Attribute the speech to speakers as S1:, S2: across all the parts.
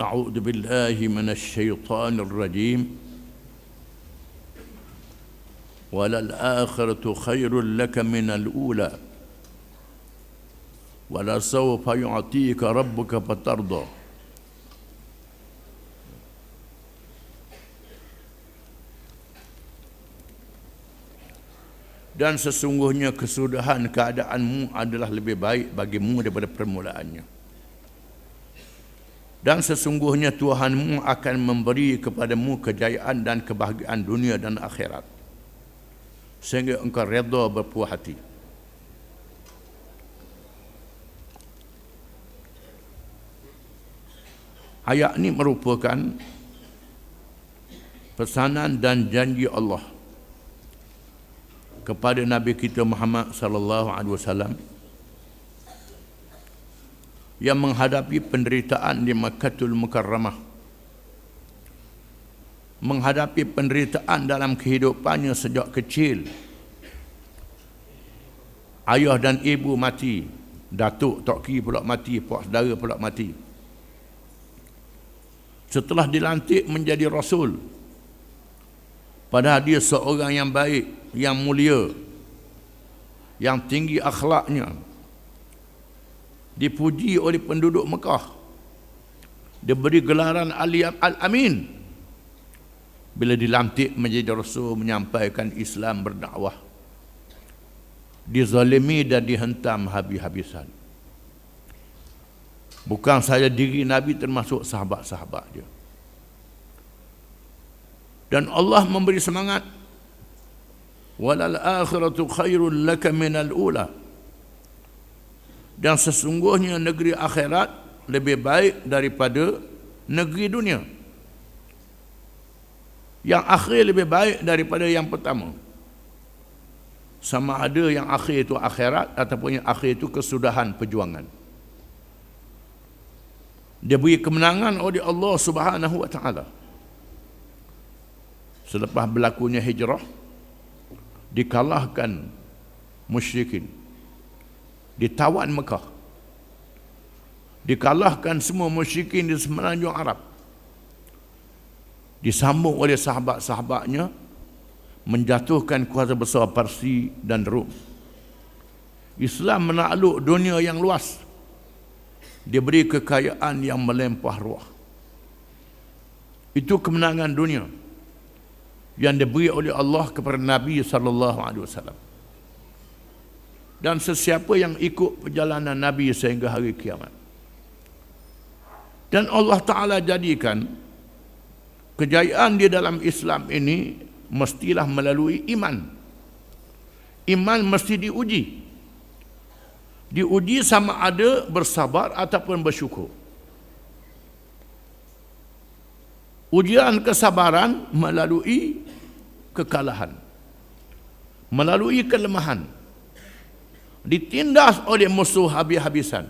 S1: أعوذ بالله من الشيطان الرجيم وللآخرة خير لك من الأولى ولسوف يعطيك ربك فترضى. Dan sesungguhnya kesudahan keadaanmu adalah lebih baik bagimu daripada permulaannya. Dan sesungguhnya Tuhanmu akan memberi kepadamu kejayaan dan kebahagiaan dunia dan akhirat, sehingga engkau redha berpuas hati. Ayat ini merupakan pesanan dan janji Allah kepada Nabi kita Muhammad sallallahu alaihi wasallam yang menghadapi penderitaan di Makkahul Mukarramah, menghadapi penderitaan dalam kehidupannya sejak kecil. Ayah dan ibu mati, datuk toki pula mati, puak saudara pula mati. Setelah dilantik menjadi Rasul, padahal dia seorang yang baik, yang mulia, yang tinggi akhlaknya, dipuji oleh penduduk Mekah, diberi gelaran Al-Amin. Bila dilantik menjadi Rasul, menyampaikan Islam, berdakwah, dizalimi dan dihentam habis-habisan. Bukan saja diri Nabi, termasuk sahabat-sahabat dia. Dan Allah memberi semangat, walal akhiratu khairul laka minal ula. Dan sesungguhnya negeri akhirat lebih baik daripada negeri dunia. Yang akhir lebih baik daripada yang pertama. Sama ada yang akhir itu akhirat ataupun yang akhir itu kesudahan perjuangan. Dia beri kemenangan oleh Allah Subhanahu wa taala. Selepas berlakunya hijrah, dikalahkan musyrikin, ditawan Mekah, dikalahkan semua musyrikin di semenanjung Arab, disambung oleh sahabat-sahabatnya, menjatuhkan kuasa besar Parsi dan Rom. Islam menakluk dunia yang luas, diberi kekayaan yang melimpah ruah. Itu kemenangan dunia yang diberi oleh Allah kepada Nabi sallallahu alaihi wasallam. Dan sesiapa yang ikut perjalanan Nabi sehingga hari kiamat. Dan Allah Ta'ala jadikan kejayaan di dalam Islam ini mestilah melalui iman. Iman mesti diuji. Diuji sama ada bersabar ataupun bersyukur. Ujian kesabaran melalui kekalahan, melalui kelemahan, ditindas oleh musuh habis-habisan,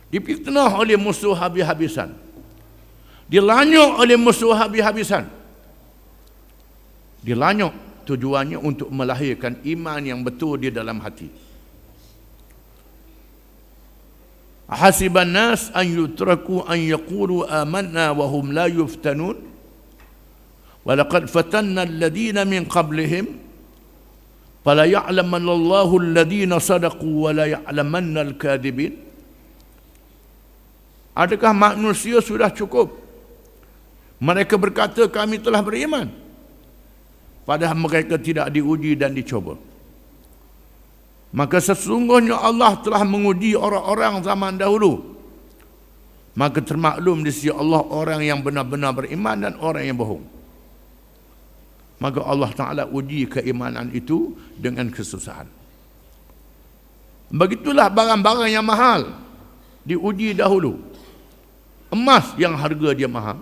S1: difitnah oleh musuh habis-habisan, dilanyuk oleh musuh habis-habisan. Dilanyuk tujuannya untuk melahirkan iman yang betul di dalam hati. Hasiban nas an yutraku an yaqulu amanna wa hum la yuftanun wa laqad fatanna alladhina min qablihim fala ya'lamanna Allahu alladhina sadaqu wa la ya'lamanna al-kadhibin. Adakah manusia sudah cukup mereka berkata kami telah beriman, padahal mereka tidak diuji dan dicoba? Maka sesungguhnya Allah telah menguji orang-orang zaman dahulu, maka termaklum di sisi Allah orang yang benar-benar beriman dan orang yang bohong. Maka Allah Ta'ala uji keimanan itu dengan kesusahan. Begitulah barang-barang yang mahal diuji dahulu. Emas yang harga dia mahal,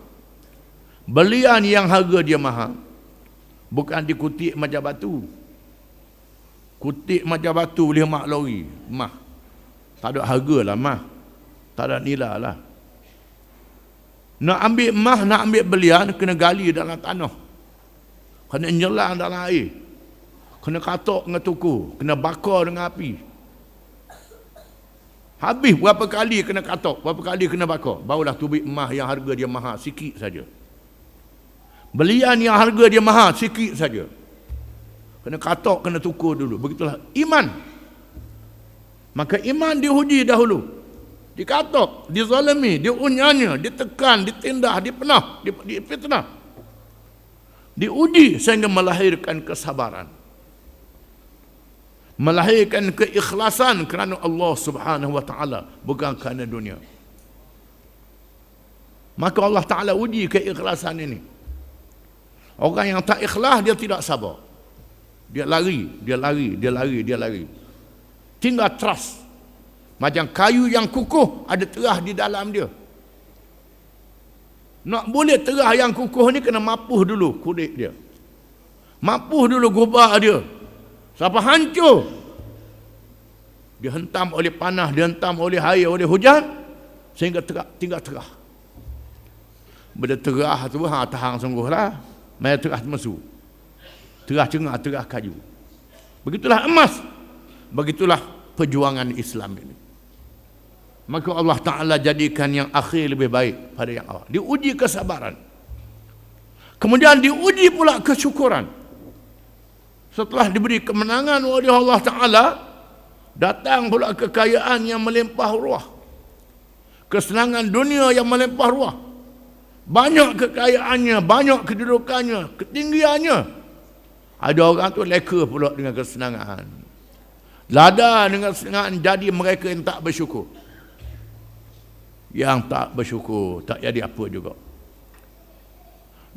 S1: belian yang harga dia mahal, bukan dikutik macam batu. Kutik macam batu boleh mak lori, mah. Tak ada harga lah mah. Tak ada nilai lah. Nak ambil mah, nak ambil belian, kena gali dalam tanah. Kena nyelang dalam air. Kena katok dengan tuku. Kena bakar dengan api. Habis berapa kali kena katok, berapa kali kena bakar, barulah tubik emas yang harga dia mahal sikit saja. Belian yang harga dia mahal sikit saja. Kena katok, kena tukur dulu. Begitulah iman. Maka iman diuji dahulu. Dikatok, dizalimi, diunyanya, ditekan, ditindah, dipenah, difitnah. Diuji sehingga melahirkan kesabaran. Melahirkan keikhlasan kerana Allah Subhanahu wa taala, bukan kerana dunia. Maka Allah Taala uji keikhlasan ini. Orang yang tak ikhlas dia tidak sabar. Dia lari. Tinggal trust. Macam kayu yang kukuh ada terah di dalam dia. Nak boleh terah yang kukuh ni kena mapuh dulu kulit dia. Mapuh dulu gubah dia. Sampai hancur. Dihentam oleh panas, dihentam oleh air, oleh hujan, sehingga tinggal terah. Bila terah tu, tahan sungguhlah. Mai terah mesu. Terah cengah, terah kayu. Begitulah emas. Begitulah perjuangan Islam ini. Maka Allah Ta'ala jadikan yang akhir lebih baik pada yang awal. Diuji kesabaran. Kemudian diuji pula kesyukuran. Setelah diberi kemenangan oleh Allah Ta'ala, datang pula kekayaan yang melimpah ruah. Kesenangan dunia yang melimpah ruah. Banyak kekayaannya, banyak kedudukannya, ketinggiannya. Ada orang tu leka pula dengan kesenangan. Lada dengan kesenangan, jadi mereka yang tak bersyukur. Yang tak bersyukur, tak jadi apa juga.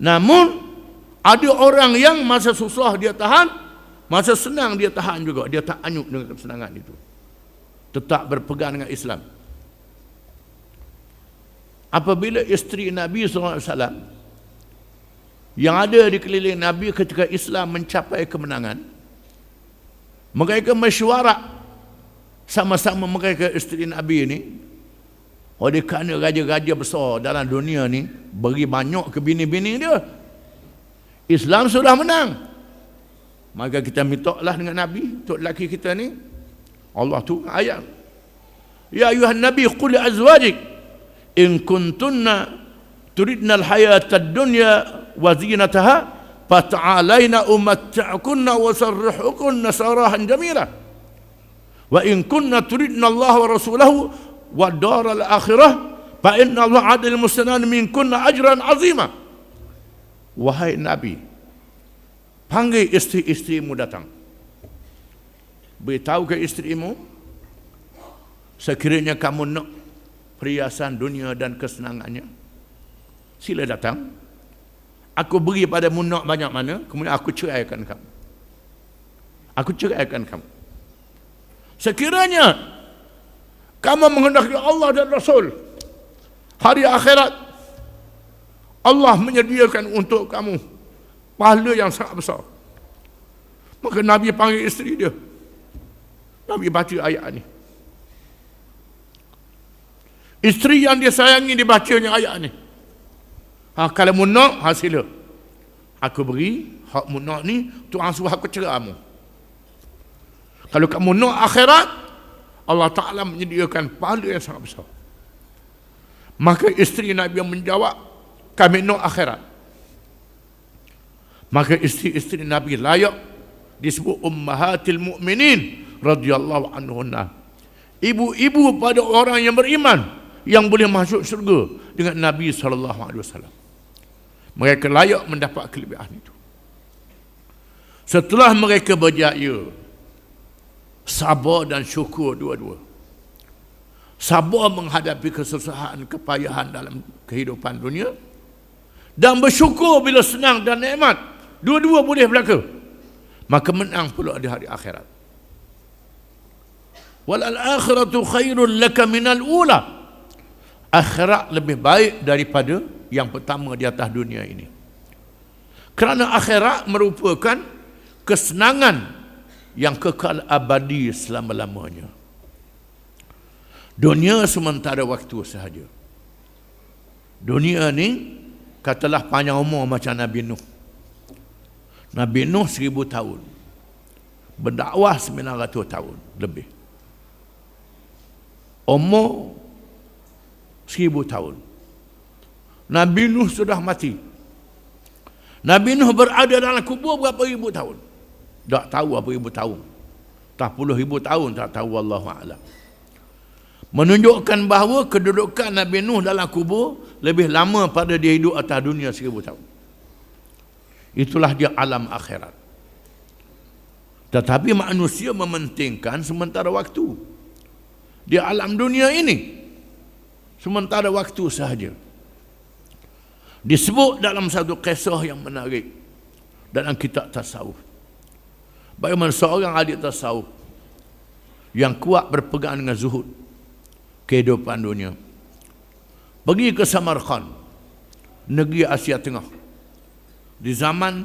S1: Namun, ada orang yang masa susah dia tahan, masa senang dia tahan juga. Dia tak anyut dengan kesenangan itu. Tetap berpegang dengan Islam. Apabila isteri Nabi SAW yang ada di keliling Nabi ketika Islam mencapai kemenangan, mereka mesyuarat sama-sama mereka isteri Nabi ini. Oleh kerana raja-raja besar dalam dunia ni beri banyak ke bini-bini dia, Islam sudah menang. Maka kita mintalah dengan Nabi, untuk lelaki kita ni, Allah tu ayat, ya ayuhan Nabi qul azwajik in kuntunna turidna al-hayata ad-dunya wa zinataha fata'alaina umatti'kunna wa sarrihukunna sarahan jamila wa in kunna turidna Allah wa rasulahu wa daral akhirah fa inna Allah adil muslimin minkunna ajran azima. Wahai Nabi, panggil isteri-isterimu datang, beritahu ke isterimu, sekiranya kamu nak perhiasan dunia dan kesenangannya, sila datang. Aku beri padamu nak banyak mana, kemudian aku ceraikan kamu. Aku ceraikan kamu. Sekiranya kamu menghendaki Allah dan Rasul, hari akhirat, Allah menyediakan untuk kamu pahala yang sangat besar. Maka Nabi panggil isteri dia. Nabi baca ayat ni. Isteri yang dia sayangi dibacanya ayat ni. Kalau mu nak, sila. Aku beri hak mu nak ni, Tuhan suruh aku ceraimu. Kalau kamu nak akhirat, Allah Ta'ala menyediakan pahala yang sangat besar. Maka isteri Nabi yang menjawab, kami nak akhirat. Maka isteri-isteri Nabi layak disebut ummahatil mu'minin radhiyallahu anhunna. Ibu-ibu pada orang yang beriman yang boleh masuk syurga dengan Nabi SAW. Mereka layak mendapat kelebihan itu. Setelah mereka berjaya, sabar dan syukur dua-dua. Sabar menghadapi kesusahan, kepayahan dalam kehidupan dunia, dan bersyukur bila senang dan nikmat. Dua-dua boleh berlaku. Maka menang pula di hari akhirat. Wal akhiratu khairul laka minal ula. Akhirat lebih baik daripada yang pertama di atas dunia ini. Kerana akhirat merupakan kesenangan yang kekal abadi selama-lamanya. Dunia sementara waktu sahaja. Dunia ni katalah panjang umur macam Nabi Nuh. Nabi Nuh 1000 tahun. Berdakwah 900 tahun lebih. umur 1000 tahun. Nabi Nuh sudah mati. Nabi Nuh berada dalam kubur berapa ribu tahun? Tak tahu berapa ribu tahun. Tak puluh ribu tahun, tak tahu, wallahu a'lam. Menunjukkan bahawa kedudukan Nabi Nuh dalam kubur lebih lama pada dia hidup atas dunia 1000 tahun. Itulah dia alam akhirat. Tetapi manusia mementingkan sementara waktu. Dia alam dunia ini sementara waktu sahaja. Disebut dalam satu kisah yang menarik dalam kitab tasawuf, bagaimana seorang adik tasawuf yang kuat berpegang dengan zuhud kehidupan dunia pergi ke Samarkand, negeri Asia Tengah, di zaman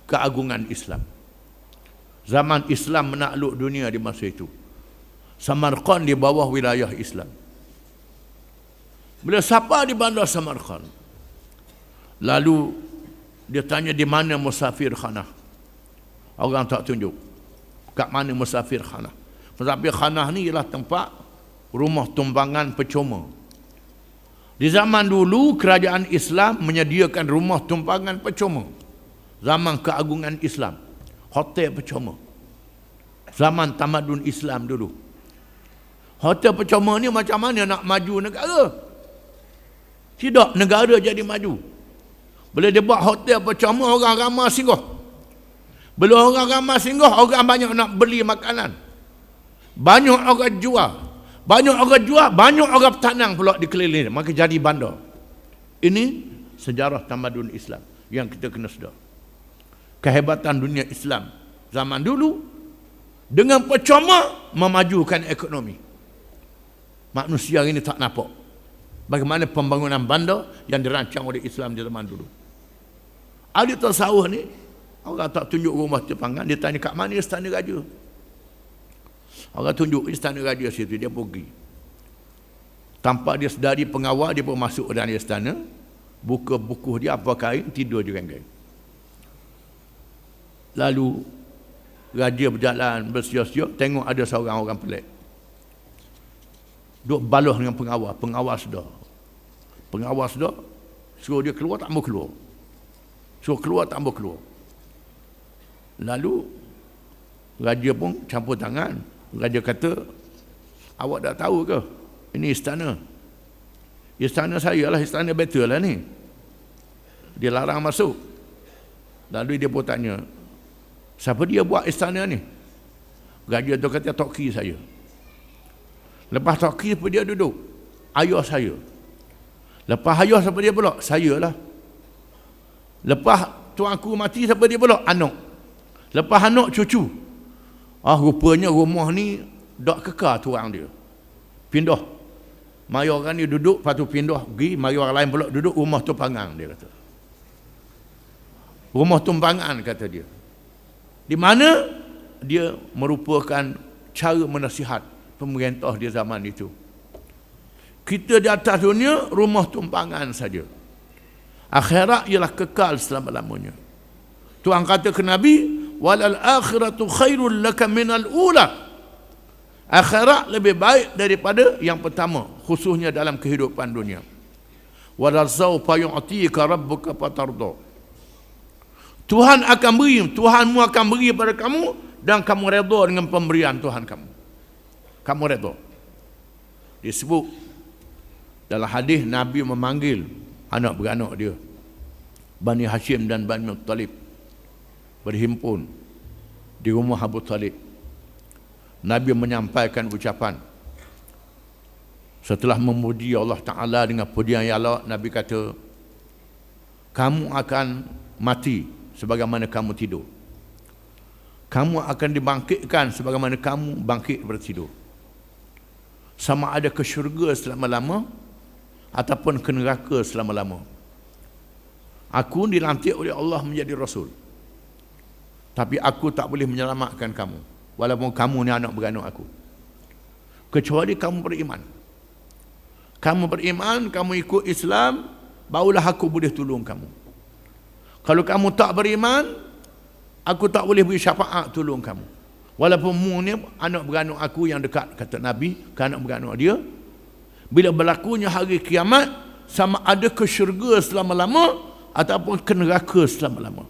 S1: keagungan Islam. Zaman Islam menakluk dunia di masa itu. Samarkand di bawah wilayah Islam. Bila siapa di bandar Samarkand, lalu dia tanya di mana musafir khanah. Orang tak tunjuk kat mana musafir khanah. Musafir khanah ni ialah tempat rumah tumpangan percuma. Di zaman dulu kerajaan Islam menyediakan rumah tumpangan percuma. Zaman keagungan Islam, hotel percuma. Zaman tamadun Islam dulu. Hotel percuma ni macam mana nak maju negara? Tidak, negara jadi maju. Bila dia buat hotel percuma, orang ramai singgah. Bila orang ramai singgah, orang banyak nak beli makanan. Banyak orang jual. Banyak orang jual, banyak orang tanang pula di keliling. Maka jadi bandar. Ini sejarah tamadun Islam yang kita kena sedar. Kehebatan dunia Islam zaman dulu dengan percuma memajukan ekonomi. Manusia ini tak nampak bagaimana pembangunan bandar yang dirancang oleh Islam di zaman dulu. Ahli tasawuf ni, orang tak tunjuk rumah tumpangan, dia tanya kat mana istana raja. Orang tunjuk istana raja situ, dia pergi. Tanpa dia sedari pengawal, dia pun masuk dalam istana, buka buku dia, apa kain, tidur je kain. Lalu raja berjalan bersiap-siap, tengok ada seorang orang pelik duk balah dengan pengawal. Pengawal sedar, suruh dia keluar, tak mau keluar. Suruh keluar, tak mau keluar. Lalu raja pun campur tangan. Raja kata, awak dah tahu ke ini istana? Istana saya lah, istana betul lah ni. Dia larang masuk. Lalu dia pun tanya, siapa dia buat istana ni? Raja tu kata, toki saya. Lepas toki pun dia duduk, ayah saya. Lepas ayah siapa dia pula? Saya lah. Lepas tuanku mati, siapa dia pula? Anak. Lepas anak, cucu. Rupanya rumah ni tak kekal tuang dia. Pindah. Mari orang ni duduk, lepas tu pindah pergi, mari orang lain pula duduk, rumah tumpangan, dia kata. Rumah tumpangan, kata dia. Di mana dia merupakan cara menasihat pemerintah di zaman itu. Kita di atas dunia rumah tumpangan saja. Akhirat ialah kekal selama-lamanya. Tuhan kata ke Nabi, walal akhiratu khairul laka minal ula. Akhirat lebih baik daripada yang pertama, khususnya dalam kehidupan dunia. Walal sawfa yu'tika rabbuka fatarda. Tuhan akan beri, Tuhanmu akan beri pada kamu dan kamu redha dengan pemberian Tuhan kamu. Kamu redha. Disebut dalam hadis, Nabi memanggil anak beranak dia, Bani Hashim dan Bani Muttalib, berhimpun di rumah Abu Talib. Nabi menyampaikan ucapan. Setelah memuji Allah Ta'ala dengan pujian yang Allah, Nabi kata, kamu akan mati sebagaimana kamu tidur. Kamu akan dibangkitkan sebagaimana kamu bangkit bertidur. Sama ada ke syurga selama-lama ataupun ke neraka selama-lama. Aku dilantik oleh Allah menjadi Rasul. Tapi aku tak boleh menyelamatkan kamu, walaupun kamu ni anak beranak aku, kecuali kamu beriman. Kamu beriman, kamu ikut Islam, barulah aku boleh tolong kamu. Kalau kamu tak beriman, aku tak boleh beri syafaat tolong kamu. Walaupun mu ni anak beranak aku yang dekat, kata Nabi, ke anak beranak dia. Bila berlakunya hari kiamat, sama ada ke syurga selama-lama ataupun ke neraka selama-lama.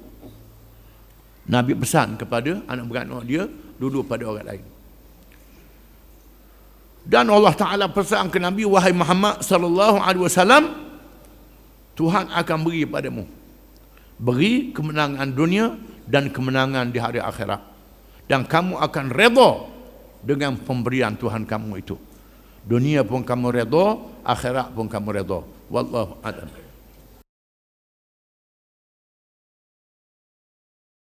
S1: Nabi pesan kepada anak beranak dia, duduk pada orang lain. Dan Allah Ta'ala pesan ke Nabi, wahai Muhammad sallallahu alaihi wasallam, Tuhan akan beri padamu, beri kemenangan dunia dan kemenangan di hari akhirat, dan kamu akan redha dengan pemberian Tuhan kamu itu. Dunia pun kamu redha, akhirat pun kamu redha. Wallahu a'lam.